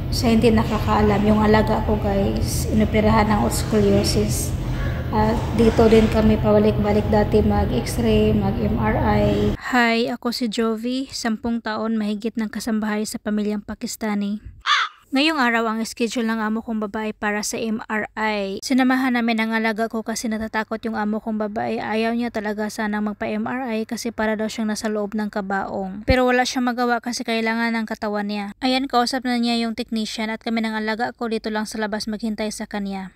Sa hindi nakakaalam, yung alaga ko guys, inoperahan ng scoliosis. At dito din kami pabalik-balik dati mag-x-ray, mag-MRI. Hi, ako si Jovi, 10 taon mahigit ng kasambahay sa pamilyang Pakistani. Ngayong araw ang schedule ng amo kong babae para sa MRI. Sinamahan namin ang alaga ko kasi natatakot yung amo kong babae. Ayaw niya talaga sanang magpa-MRI kasi para daw siyang nasa loob ng kabaong. Pero wala siyang magawa kasi kailangan ng katawan niya. Ayan, kausap na niya yung technician at kami ng alaga ko dito lang sa labas maghintay sa kanya.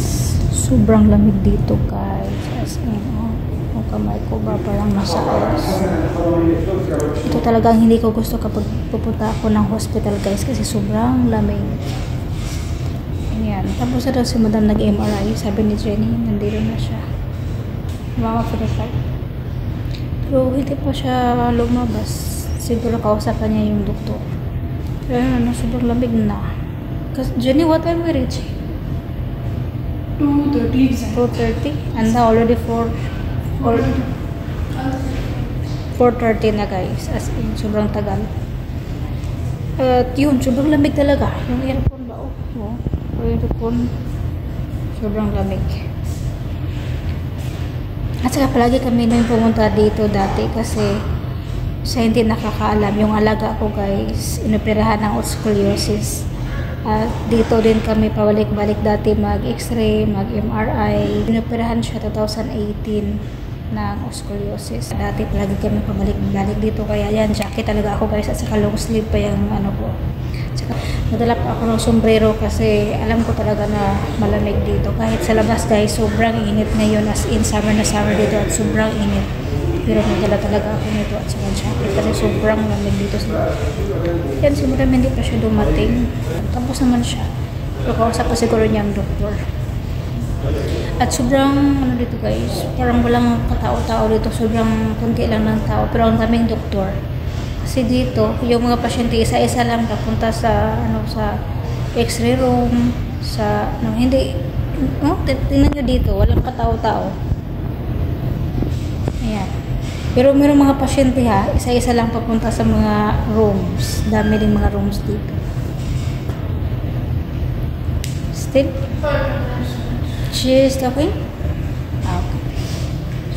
Sobrang lamig dito guys. As in, yung kamay ko ba parang nasa ice. Ito talagang hindi ko gusto kapag pupunta ako ng hospital guys kasi sobrang lamig. Ayan. Tapos na daw si madam nag-MRI. Sabi ni Jenny, nandito na siya. Mama for the fight. Pero hindi pa siya lumabas. Siguro kausapan niya yung doktor. Pero sobrang lamig na. Kasi Jenny, what time we reach? 2:30. 2:30? And now already 4:30 na guys. As in, sobrang tagal. At yun, sobrang lamig talaga. Yung earphone ba? Yung earphone. Sobrang lamig. At saka palagi kami nung pumunta dito dati kasi sa hindi nakakaalam, yung alaga ko guys, inoperahan ng scoliosis. At dito din kami pabalik-balik dati mag-x-ray, mag-MRI. Inoperahan siya 2018 ng scoliosis. Dati palagi kami pabalik-balik dito. Kaya yan, jacket talaga ako guys. At saka long sleeve pa yung ano ko. At saka nadala pa ako ng sombrero kasi alam ko talaga na malamig dito. Kahit sa labas guys, sobrang init ngayon. As in, summer na summer dito at sobrang init. Pero nadala talaga ako nito at saka jacket kasi sobrang lamig dito sa yan, siguro hindi pa siya dumating. Tapos naman siya. Pero kausap pa siguro niya ang doktor. At sobrang, ano dito guys, parang walang katao-tao dito. Sobrang kunti lang ng tao. Pero ang daming doktor. Kasi dito, yung mga pasyente, isa-isa lang papunta sa, sa x-ray room, sa, hindi, tingnan nyo dito, walang katao-tao. Ayan. Pero mayroong mga pasyente ha, isa-isa lang papunta sa mga rooms. Dami din mga rooms dito. Still? She is talking? Okay.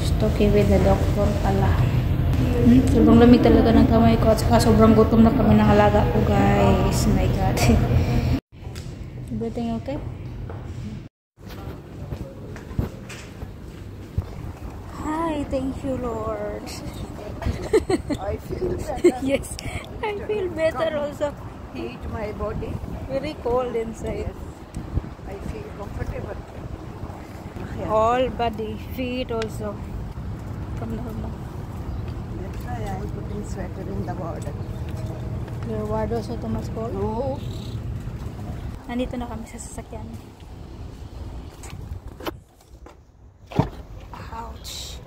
She's talking with the doctor pala. Sobrang lamig talaga ng kamay ko at saka sobrang gutom na kami ng alaga ko guys. My God. Everything okay? Thank you, Lord. I feel better. Yes, I feel better also. Heat my body. Very cold inside. Yes. I feel comfortable. Yeah. All body, feet also. Come down now. That's why I am putting sweater in the ward. Your ward also too much cold? No. Nandito na kami sa sasakyan. Ouch.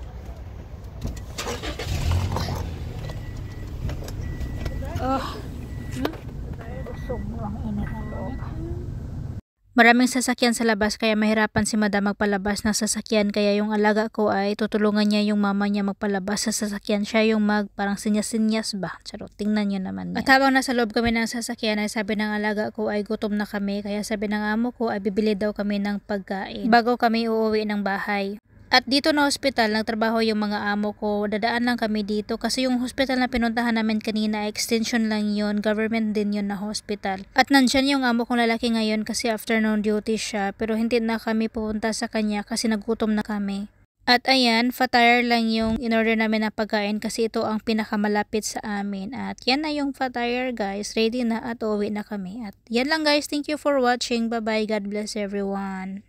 Sobrang init ng loob. Maraming sasakyan sa labas kaya mahirapan si madam magpalabas ng sasakyan kaya yung alaga ko ay tutulungan niya yung mama niya magpalabas sa sasakyan. Siya yung parang sinyas-sinyas ba? Charot, tingnan nyo naman yan. At habang nasa loob kami ng sasakyan ay sabi ng alaga ko ay gutom na kami kaya sabi ng amo ko ay bibili daw kami ng pagkain bago kami uuwi ng bahay. At dito na hospital, nagtrabaho yung mga amo ko. Dadaan lang kami dito kasi yung hospital na pinuntahan namin kanina, extension lang yun. Government din yun na hospital. At nandyan yung amo kong lalaki ngayon kasi afternoon duty siya. Pero hindi na kami pupunta sa kanya kasi nagutom na kami. At ayan, Fatire lang yung in-order namin na pagkain kasi ito ang pinakamalapit sa amin. At yan na yung Fatire guys. Ready na at uuwi na kami. At yan lang guys. Thank you for watching. Bye bye. God bless everyone.